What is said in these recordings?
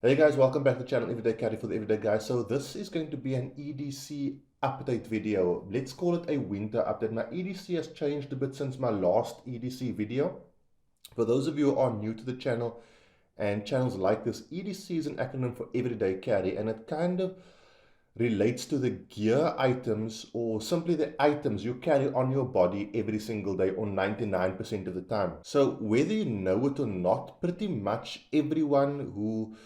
Hey guys, welcome back to the channel Everyday Carry for the Everyday Guy. So this is going to be an EDC update video. Let's call it a winter update. Now EDC has changed a bit since my last EDC video. For those of you who are new to the channel and channels like this, EDC is an acronym for Everyday Carry, and it kind of relates to the gear items or simply the items you carry on your body every single day or 99% of the time. So whether you know it or not, pretty much everyone who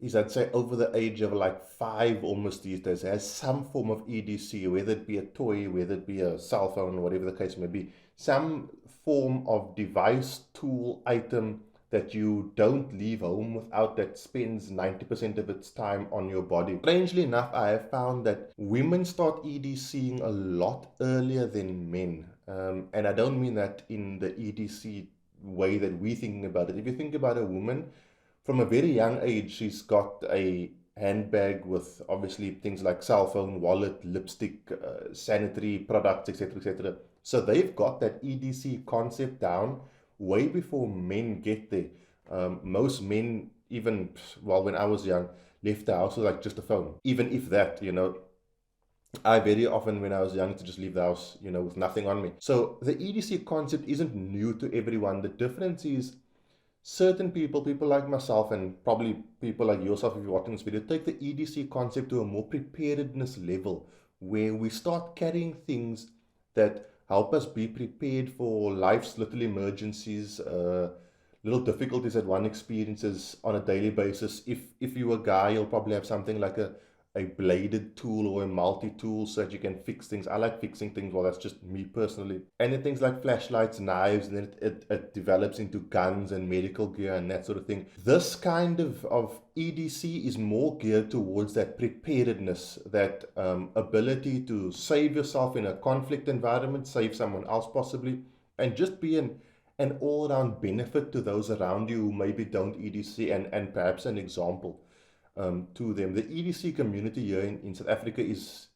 is, I'd say, over the age of like 5 almost these days has some form of EDC, whether it be a toy, whether it be a cell phone, whatever the case may be, some form of device, tool, item that you don't leave home without, that spends 90% of its time on your body. Strangely enough, I have found that women start EDCing a lot earlier than men. And I don't mean that in the EDC way that we're thinking about it. If you think about a woman, from a very young age, she's got a handbag with obviously things like cell phone, wallet, lipstick, sanitary products, etc., etc. So they've got that EDC concept down way before men get there. Most men, even well, when I was young, left the house with like just a phone. Even if that, I very often when I was young to just leave the house, with nothing on me. So the EDC concept isn't new to everyone. The difference is certain people like myself, and probably people like yourself if you're watching this video, take the EDC concept to a more preparedness level where we start carrying things that help us be prepared for life's little emergencies, little difficulties that one experiences on a daily basis. If you're a guy, you'll probably have something like a bladed tool or a multi-tool so that you can fix things. I like fixing things. Well, that's just me personally. And then things like flashlights, knives, and then it develops into guns and medical gear and that sort of thing. This kind of EDC is more geared towards that preparedness, that ability to save yourself in a conflict environment, save someone else possibly, and just be an all-around benefit to those around you who maybe don't EDC, and perhaps an example to them. The EDC community here in South Africa is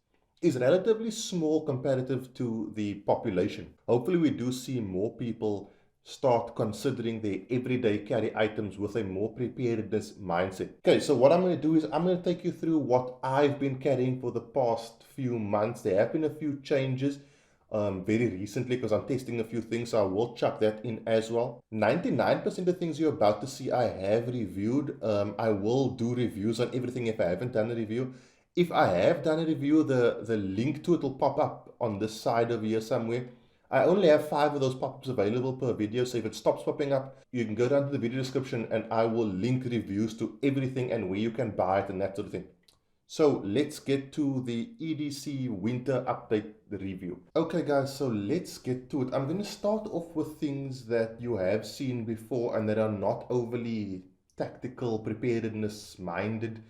relatively small comparative to the population. Hopefully we do see more people start considering their everyday carry items with a more preparedness mindset. Okay, so what I'm going to do is I'm going to take you through what I've been carrying for the past few months. There have been a few changes very recently because I'm testing a few things, so I will chuck that in as well. 99% of things you're about to see I have reviewed. I will do reviews on everything if I haven't done a review. If I have done a review, the link to it will pop up on this side over here somewhere. I only have 5 of those pop-ups available per video, so if it stops popping up, you can go down to the video description and I will link reviews to everything and where you can buy it and that sort of thing. So let's get to the EDC winter update review. Okay guys, so let's get to it. I'm going to start off with things that you have seen before and that are not overly tactical, preparedness minded.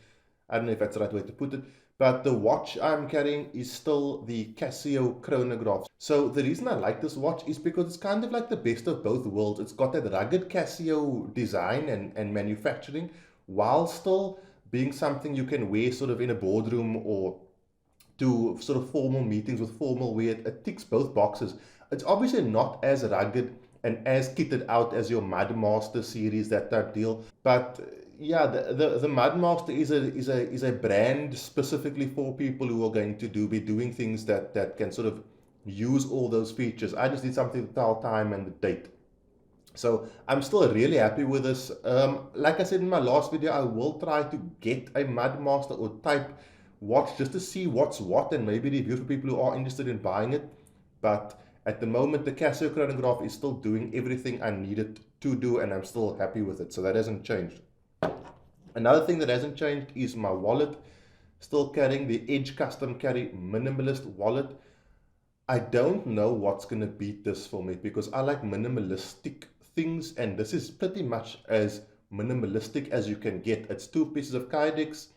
I don't know if that's the right way to put it, but the watch I'm carrying is still the Casio chronograph. So the reason I like this watch is because it's kind of like the best of both worlds. It's got that rugged Casio design and manufacturing while still being something you can wear sort of in a boardroom or do sort of formal meetings with formal wear. It ticks both boxes. It's obviously not as rugged and as kitted out as your Mudmaster series, that type deal. But yeah, the Mudmaster is a brand specifically for people who are going to be doing things that can sort of use all those features. I just need something to tell time and the date. So I'm still really happy with this. Like I said in my last video, I will try to get a Mudmaster or type watch just to see what's what and maybe review for people who are interested in buying it. But at the moment, the Casio chronograph is still doing everything I need it to do, and I'm still happy with it. So that hasn't changed. Another thing that hasn't changed is my wallet. Still carrying the Edge Custom Carry Minimalist wallet. I don't know what's going to beat this for me because I like minimalistic things, and this is pretty much as minimalistic as you can get. It's 2 pieces of Kydex,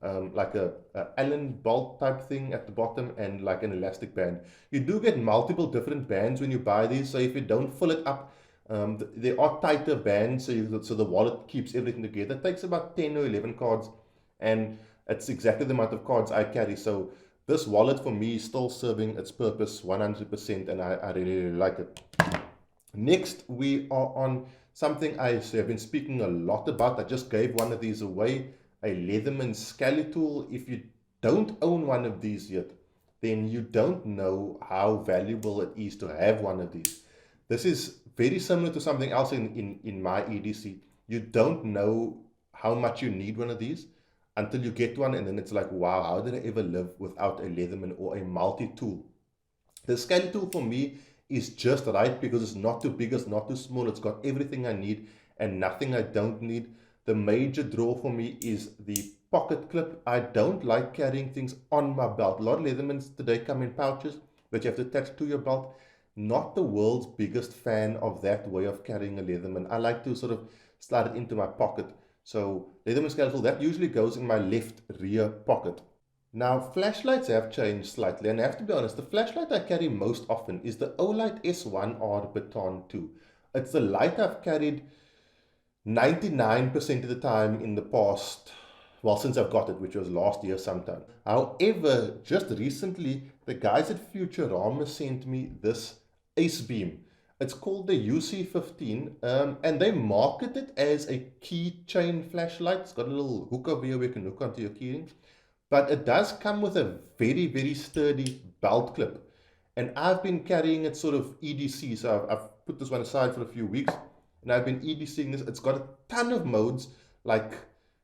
like a Allen bolt type thing at the bottom, and like an elastic band. You do get multiple different bands when you buy these, so if you don't fill it up, there are tighter bands so the wallet keeps everything together. It takes about 10 or 11 cards, and it's exactly the amount of cards I carry. So this wallet for me is still serving its purpose 100%, and I really, really like it. Next, we are on something I have been speaking a lot about. I just gave one of these away a Leatherman Skeletal. If you don't own one of these yet, then you don't know how valuable it is to have one of these. This is very similar to something else in my EDC. You don't know how much you need one of these until you get one, and then it's like, wow, how did I ever live without a Leatherman or a multi-tool? The Skeletal for me is just right because it's not too big, it's not too small, it's got everything I need and nothing I don't need. The major draw for me is the pocket clip. I don't like carrying things on my belt. A lot of Leathermans today come in pouches that you have to attach to your belt. Not the world's biggest fan of that way of carrying a Leatherman. I like to sort of slide it into my pocket. So Leatherman Skeletal, that usually goes in my left rear pocket. Now, flashlights have changed slightly, and I have to be honest, the flashlight I carry most often is the Olight S1R Baton 2. It's the light I've carried 99% of the time in the past, well, since I've got it, which was last year sometime. However, just recently, the guys at Futurama sent me this Ace Beam. It's called the UC15, and they market it as a keychain flashlight. It's got a little hook over here where you can hook onto your keyrings. But it does come with a very, very sturdy belt clip. And I've been carrying it sort of EDC. So I've put this one aside for a few weeks. And I've been EDCing this. It's got a ton of modes. Like,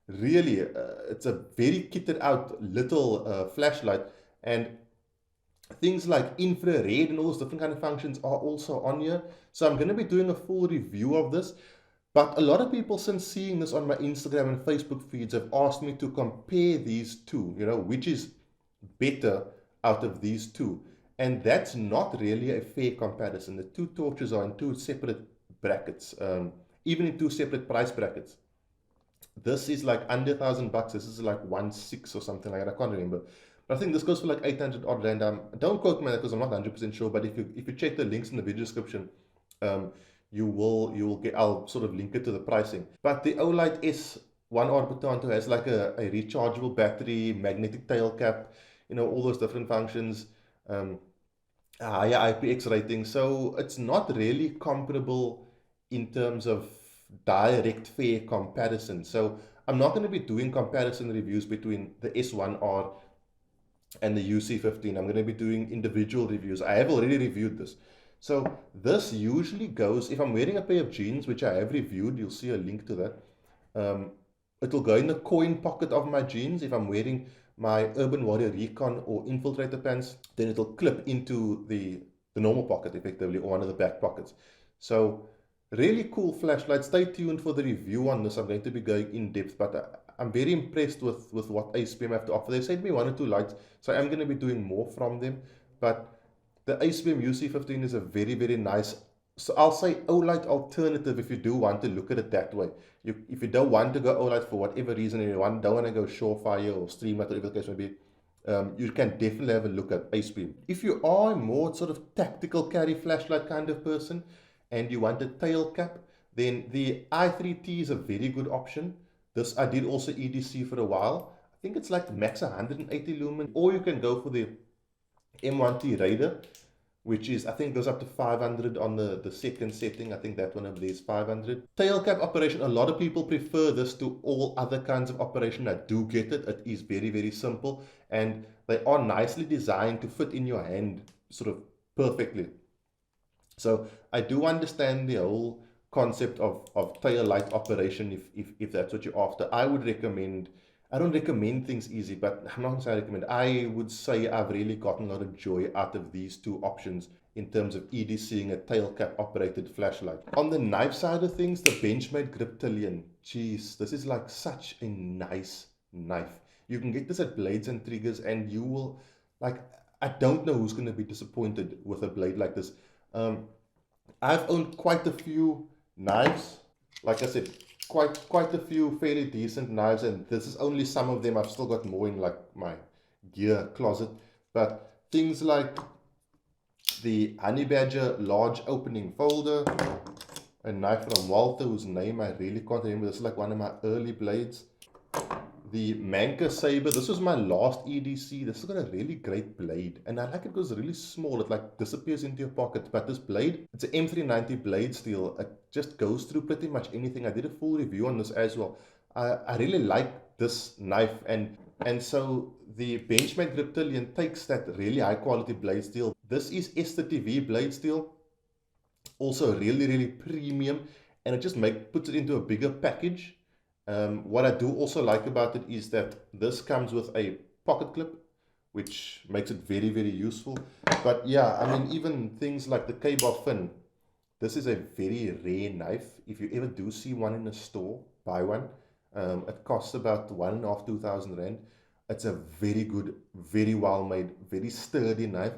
really, it's a very kitted out little flashlight. And things like infrared and all those different kind of functions are also on here. So I'm going to be doing a full review of this. But a lot of people, since seeing this on my Instagram and Facebook feeds, have asked me to compare these two, which is better out of these two. And that's not really a fair comparison. The two torches are in two separate brackets, even in two separate price brackets. This is like under $1,000. This is like 1.6 or something like that. I can't remember. But I think this goes for like 800 odd rand. Don't quote me on that because I'm not 100% sure. But if you check the links in the video description, you will get, I'll sort of link it to the pricing. But the Olight S1R Baton 2 has like a rechargeable battery, magnetic tail cap, all those different functions, higher IPX rating. So it's not really comparable in terms of direct fair comparison. So I'm not going to be doing comparison reviews between the S1R and the UC15. I'm going to be doing individual reviews. I have already reviewed this. So this usually goes, if I'm wearing a pair of jeans, which I have reviewed, you'll see a link to that. It'll go in the coin pocket of my jeans. If I'm wearing my Urban Warrior Recon or Infiltrator pants, then it'll clip into the normal pocket effectively, or one of the back pockets. So really cool flashlight. Stay tuned for the review on this. I'm going to be going in depth, but I'm very impressed with what AceBeam have to offer. They sent me 1 or 2 lights, so I'm going to be doing more from them. But the AceBeam UC15 is a very, very nice, so I'll say Olight alternative if you do want to look at it that way. If you don't want to go Olight for whatever reason, and you don't want to go Surefire or Streamlight, whatever the case may be, you can definitely have a look at AceBeam. If you are a more sort of tactical carry flashlight kind of person and you want a tail cap, then the i3T is a very good option. This I did also EDC for a while. I think it's like max 180 lumen, or you can go for the M1T Raider, which is, I think, goes up to 500 on the second setting. I think that one over there is 500. Tail cap operation, a lot of people prefer this to all other kinds of operation. I do get it. It is very, very simple, and they are nicely designed to fit in your hand sort of perfectly. So I do understand the whole concept of tail light operation if that's what you're after. I would recommend, I don't recommend things easy, but I'm not going to say I recommend. I would say I've really gotten a lot of joy out of these two options in terms of EDCing a tail cap operated flashlight. On the knife side of things, the Benchmade Griptilian, geez, this is like such a nice knife. You can get this at Blades and Triggers, and you will, like, I don't know who's going to be disappointed with a blade like this. I've owned quite a few knives, like I said, quite a few fairly decent knives, and this is only some of them. I've still got more in like my gear closet, but things like the Honey Badger large opening folder, a knife from Walter whose name I really can't remember. This is like one of my early blades. The Manka Saber, this was my last EDC. This has got a really great blade, and I like it because it's really small. It like disappears into your pocket. But this blade, it's an M390 blade steel. It just goes through pretty much anything. I did a full review on this as well. I really like this knife. And so the Benchmade Griptilian takes that really high quality blade steel. This is S30V blade steel, also really, really premium, and it just puts it into a bigger package. What I do also like about it is that this comes with a pocket clip, which makes it very, very useful. But yeah, I mean, even things like the K-bar fin, this is a very rare knife. If you ever do see one in a store, buy one. It costs about 1,500 to 2,000 rand. It's a very good, very well made, very sturdy knife.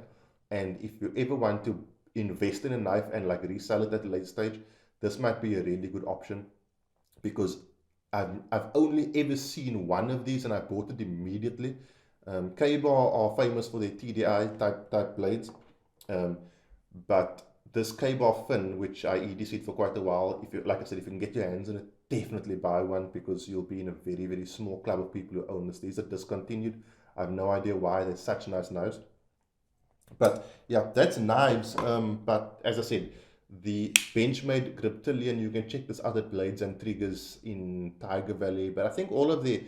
And if you ever want to invest in a knife and like resell it at a later stage, this might be a really good option, because I've only ever seen one of these and I bought it immediately. K-bar are famous for their TDI type blades, um, but this K-bar fin, which I EDC'd for quite a while, if you, like I said, if you can get your hands on it, definitely buy one, because you'll be in a very, very small club of people who own this. These are discontinued. I have no idea why. They're such nice knives. But yeah, that's knives. But as I said, the Benchmade Griptilian, you can check this other blades and triggers in Tiger Valley. But I think all of the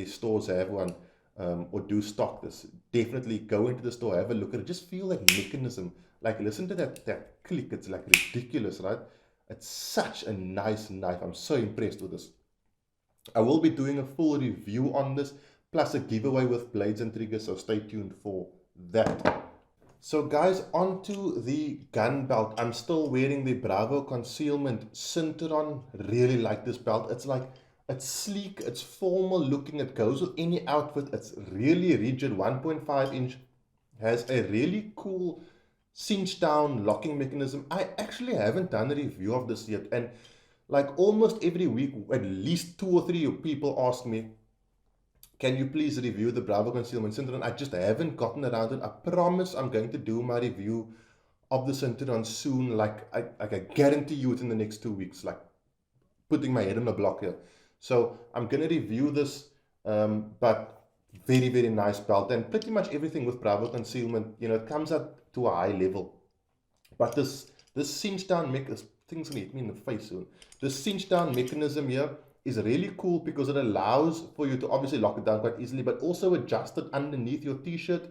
stores have one, or do stock this. Definitely go into the store, have a look at it. Just feel that mechanism. Like, listen to that click. It's like ridiculous, right? It's such a nice knife. I'm so impressed with this. I will be doing a full review on this, plus a giveaway with blades and triggers, so stay tuned for that. So guys, onto the gun belt. I'm still wearing the Bravo Concealment Cinturon. Really like this belt. It's sleek, it's formal looking, it goes with any outfit. It's really rigid, 1.5 inch, has a really cool cinch down locking mechanism. I actually haven't done a review of this yet, and like almost every week, at least 2 or 3 people ask me, can you please review the Bravo Concealment Cinturon? I just haven't gotten around it. I promise I'm going to do my review of the Cinturon soon. I guarantee you within the next 2 weeks, like putting my head on the block here. So I'm going to review this, but very, very nice belt. And pretty much everything with Bravo Concealment, it comes up to a high level. But this cinch down mechanism, things gonna hit me in the face soon. This cinch down mechanism here is really cool, because it allows for you to obviously lock it down quite easily, but also adjust it underneath your t-shirt,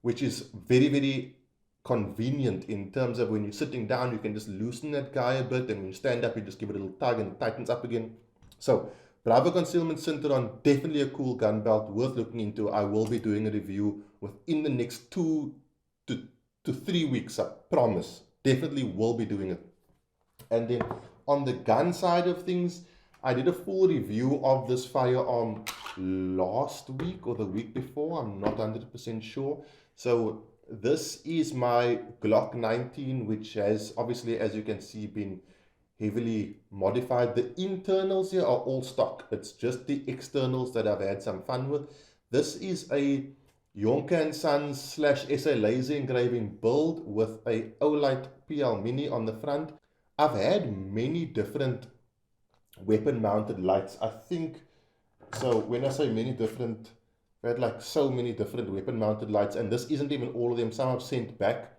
which is very, very convenient in terms of when you're sitting down, you can just loosen that guy a bit, and when you stand up, you just give it a little tug and it tightens up again. So Bravo Concealment Cinturon, definitely a cool gun belt, worth looking into. I will be doing a review within the next 2 to 3 weeks, I promise. Definitely will be doing it. And then on the gun side of things, I did a full review of this firearm last week or the week before. I'm not 100% sure. So this is my Glock 19, which has obviously, as you can see, been heavily modified. The internals here are all stock. It's just the externals that I've had some fun with. This is a Jonker & Sons / SA laser engraving build with a Olight PL Mini on the front. I've had many different weapon mounted lights. I think, so when I say many different, I've had like so many different weapon mounted lights, and this isn't even all of them. Some I've sent back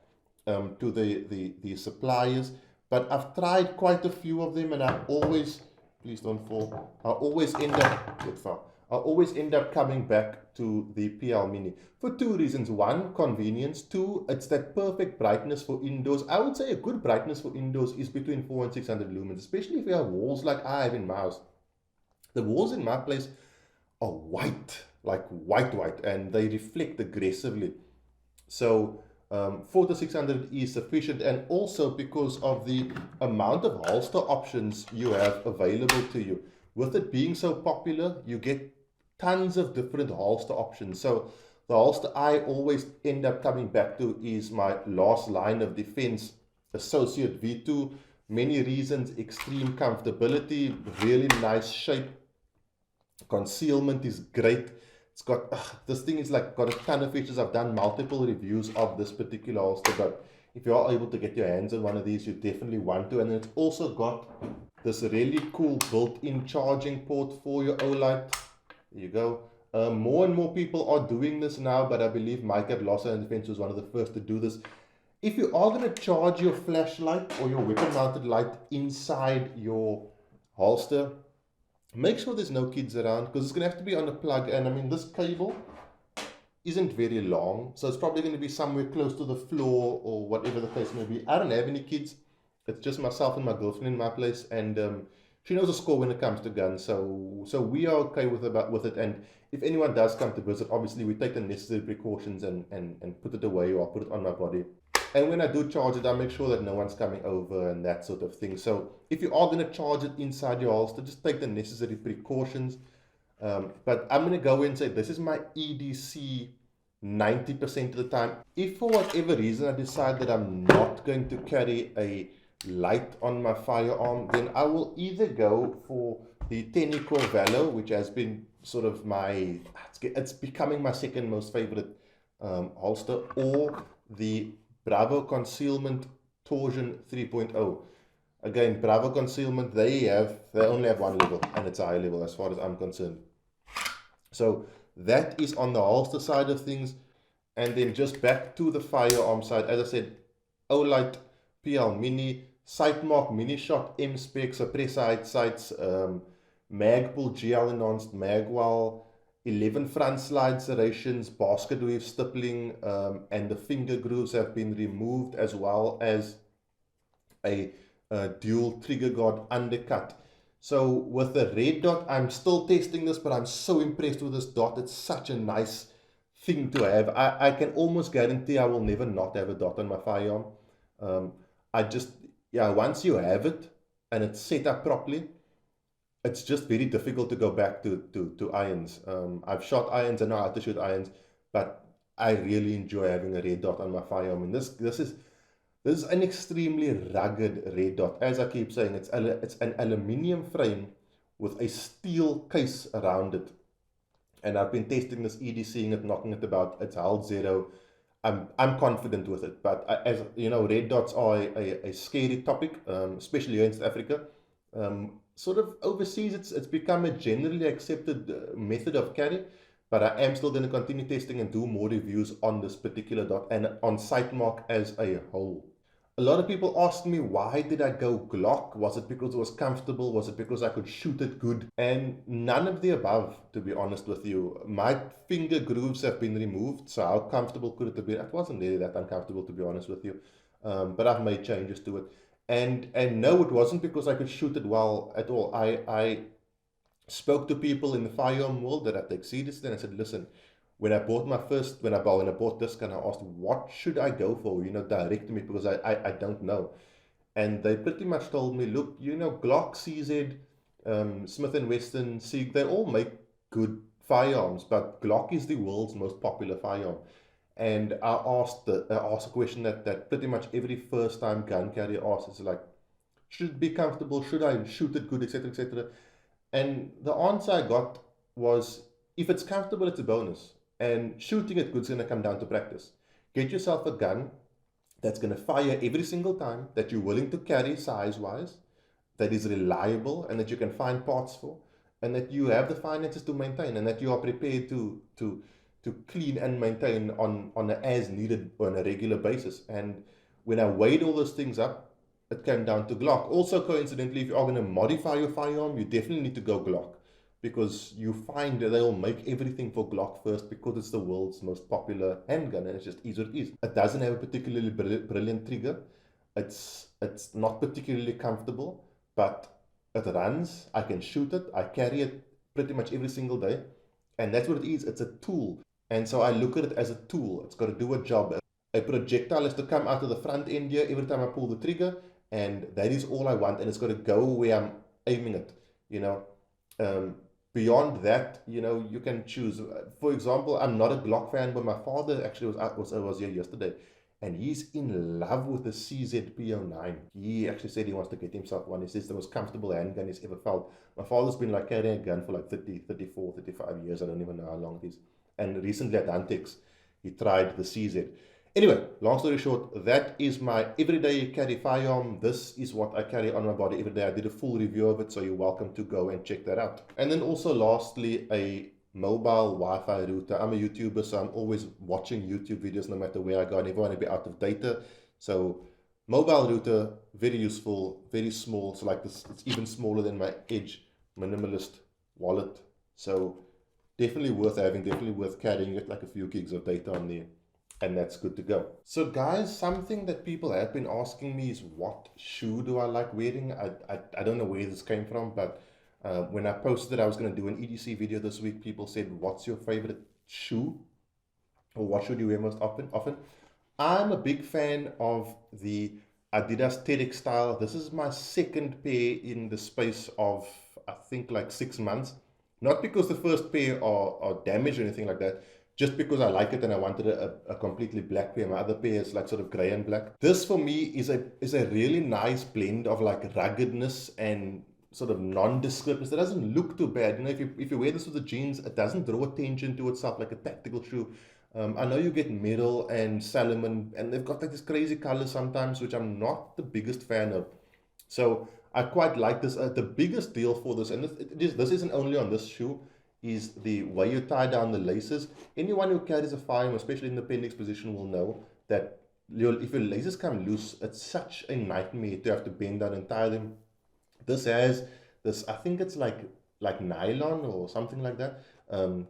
to the suppliers, but I've tried quite a few of them, and I always, please don't fall, I always end up, get far. I always end up coming back to the PL Mini for 2 reasons. 1, convenience. 2, it's that perfect brightness for indoors. I would say a good brightness for indoors is between 400 and 600 lumens, especially if you have walls like I have in my house. The walls in my place are white, like white, and they reflect aggressively. So 4 to 600 is sufficient, and also because of the amount of holster options you have available to you. With it being so popular, you get tons of different holster options. So the holster I always end up coming back to is my last line of defense Associate V2. Many reasons: extreme comfortability, really nice shape, concealment is great. It's got, this thing is like got a ton of features. I've done multiple reviews of this particular holster, but if you are able to get your hands on one of these, you definitely want to. And it's also got this really cool built-in charging port for your Olight. There you go. More and more people are doing this now, but I believe Mike at Lossa and Defense was one of the first to do this. If you are going to charge your flashlight or your weapon mounted light inside your holster, Make sure there's no kids around because it's going to have to be on a plug. And I mean, this cable isn't very long, so it's probably going to be somewhere close to the floor or whatever the case may be. I don't have any kids. It's just myself and my girlfriend in my place, and she knows the score when it comes to guns. So we are okay with it. And if anyone does come to visit, obviously we take the necessary precautions and put it away or put it on my body. And when I do charge it, I make sure that no one's coming over and that sort of thing. So if you are going to charge it inside your holster, just take the necessary precautions. But I'm going to go in and say this is my EDC 90% of the time. If for whatever reason I decide that I'm not going to carry a light on my firearm, then I will either go for the 10 Equal Valor, which has been sort of it's becoming my second most favorite holster, or the Bravo Concealment Torsion 3.0. Again, Bravo Concealment, they only have one level, and it's a high level as far as I'm concerned. So that is on the holster side of things. And then just back to the firearm side, as I said, Olight, PL Mini, Sightmark Mini Shot, M-Spec, suppressor height sights, Magpul GL enhanced magwell, 11 front slide serrations, basket weave stippling, and the finger grooves have been removed, as well as a dual trigger guard undercut. So with the red dot, I'm still testing this, but I'm so impressed with this dot. It's such a nice thing to have. I can almost guarantee I will never not have a dot on my firearm. I just, yeah, once you have it and it's set up properly, it's just very difficult to go back to irons. I've shot irons, I know how to shoot irons, but I really enjoy having a red dot on my firearm. And this is an extremely rugged red dot. As I keep saying, it's an aluminium frame with a steel case around it. And I've been testing this, EDCing it, knocking it about. It's held zero. I'm confident with it. But as you know, red dots are a scary topic, especially here in South Africa. Sort of overseas, it's become a generally accepted method of carry. But I am still going to continue testing and do more reviews on this particular dot and on Sightmark as a whole. A lot of people ask me, why did I go Glock? Was it because it was comfortable? Was it because I could shoot it good? And none of the above, to be honest with you. My finger grooves have been removed, so how comfortable could it have been? It wasn't really that uncomfortable, to be honest with you. But I've made changes to it. And no, it wasn't because I could shoot it well at all. I spoke to people in the firearm world that I take seriously, and I said, listen, when I bought when I bought this gun, I asked, what should I go for? Direct me, because I don't know. And they pretty much told me, look, Glock, CZ, Smith & Wesson, Sieg, they all make good firearms, but Glock is the world's most popular firearm. And I asked a question that pretty much every first-time gun carrier asks. It's like, should it be comfortable? Should I shoot it good, etc., etc.? And the answer I got was, if it's comfortable, it's a bonus. And shooting it good is going to come down to practice. Get yourself a gun that's going to fire every single time, that you're willing to carry size-wise, that is reliable, and that you can find parts for, and that you have the finances to maintain, and that you are prepared to clean and maintain on an as needed or on a regular basis. And when I weighed all those things up, it came down to Glock. Also, coincidentally, if you are going to modify your firearm, you definitely need to go Glock, because you find that they'll make everything for Glock first, because it's the world's most popular handgun, and it's just easy what it is. It doesn't have a particularly brilliant trigger. It's not particularly comfortable, but it runs. I can shoot it. I carry it pretty much every single day, and that's what it is. It's a tool. And so I look at it as a tool. It's got to do a job. A projectile is to come out of the front end here every time I pull the trigger, and that is all I want. And it's got to go where I'm aiming it. Beyond that, you can choose. For example, I'm not a Glock fan, but my father actually was here yesterday, and he's in love with the CZP09. He actually said he wants to get himself one. He says the most comfortable handgun he's ever felt. My father's been like carrying a gun for like 30, 34, 35 years. I don't even know how long it is. And recently at Antex, he tried the CZ. Anyway, long story short, that is my everyday carry firearm. This is what I carry on my body every day. I did a full review of it, so you're welcome to go and check that out. And then also lastly, a mobile Wi-Fi router. I'm a YouTuber, so I'm always watching YouTube videos no matter where I go. I never want to be out of data. So mobile router, very useful, very small. So like this, it's even smaller than my Edge minimalist wallet. So definitely worth having, definitely worth carrying it, like a few gigs of data on there. And that's good to go. So guys, something that people have been asking me is what shoe do I like wearing? I don't know where this came from, but when I posted that I was going to do an EDC video this week, people said, what's your favorite shoe? Or what should you wear most often? I'm a big fan of the Adidas TEDx style. This is my second pair in the space of, I think, like 6 months. Not because the first pair are damaged or anything like that, just because I like it and I wanted a completely black pair. My other pair is like sort of gray and black. This for me is a really nice blend of like ruggedness and sort of nondescriptness. It doesn't look too bad. You know, if you wear this with the jeans, it doesn't draw attention to itself like a tactical shoe. I know you get Metal and Salomon, and they've got like this crazy colors sometimes, which I'm not the biggest fan of. So I quite like this. The biggest deal for this, and this isn't only on this shoe, is the way you tie down the laces. Anyone who carries a firearm, especially in the appendix position, will know that if your laces come loose, it's such a nightmare to have to bend down and tie them. This has this, I think it's like nylon or something like that,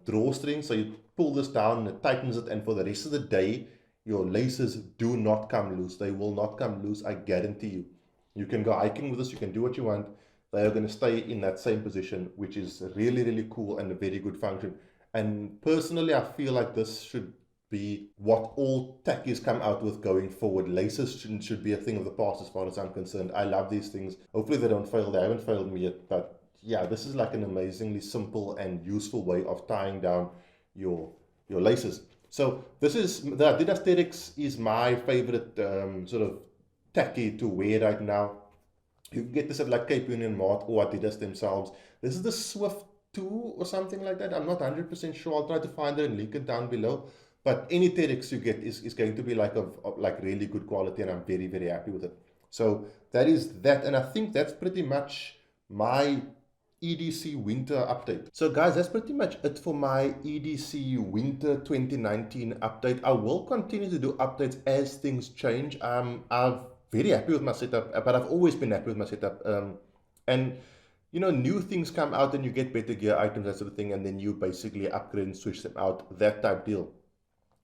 drawstring. So you pull this down and it tightens it, and for the rest of the day, your laces do not come loose. They will not come loose, I guarantee you. You can go hiking with this, you can do what you want. They are going to stay in that same position, which is really, really cool and a very good function. And personally, I feel like this should be what all tackies come out with going forward. Laces should be a thing of the past as far as I'm concerned. I love these things. Hopefully they don't fail. They haven't failed me yet. But yeah, this is like an amazingly simple and useful way of tying down your laces. So this is the Adidas TEDx is my favorite sort of tacky to wear right now. You can get this at like Cape Union Mart or Adidas themselves. This is the Swift 2 or something like that. I'm not 100% sure. I'll try to find it and link it down below. But any TEDx you get is going to be like of like really good quality, and I'm very, very happy with it. So that is that, and I think that's pretty much my EDC winter update. So guys, that's pretty much it for my EDC winter 2019 update. I will continue to do updates as things change. I'm very happy with my setup, but I've always been happy with my setup. And you know, new things come out and you get better gear items, that sort of thing, and then you basically upgrade and switch them out, that type deal.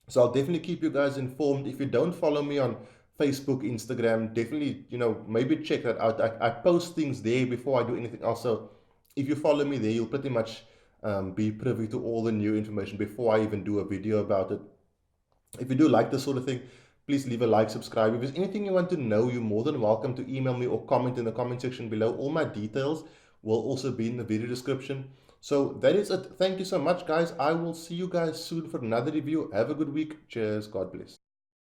So I'll definitely keep you guys informed. If you don't follow me on Facebook, Instagram, definitely, you know, maybe check that out. I post things there before I do anything else. So if you follow me there, you'll pretty much be privy to all the new information before I even do a video about it. If you do like this sort of thing, please leave a like, subscribe. If there's anything you want to know, you're more than welcome to email me or comment in the comment section below. All my details will also be in the video description. So that is it. Thank you so much, guys. I will see you guys soon for another review. Have a good week. Cheers. God bless.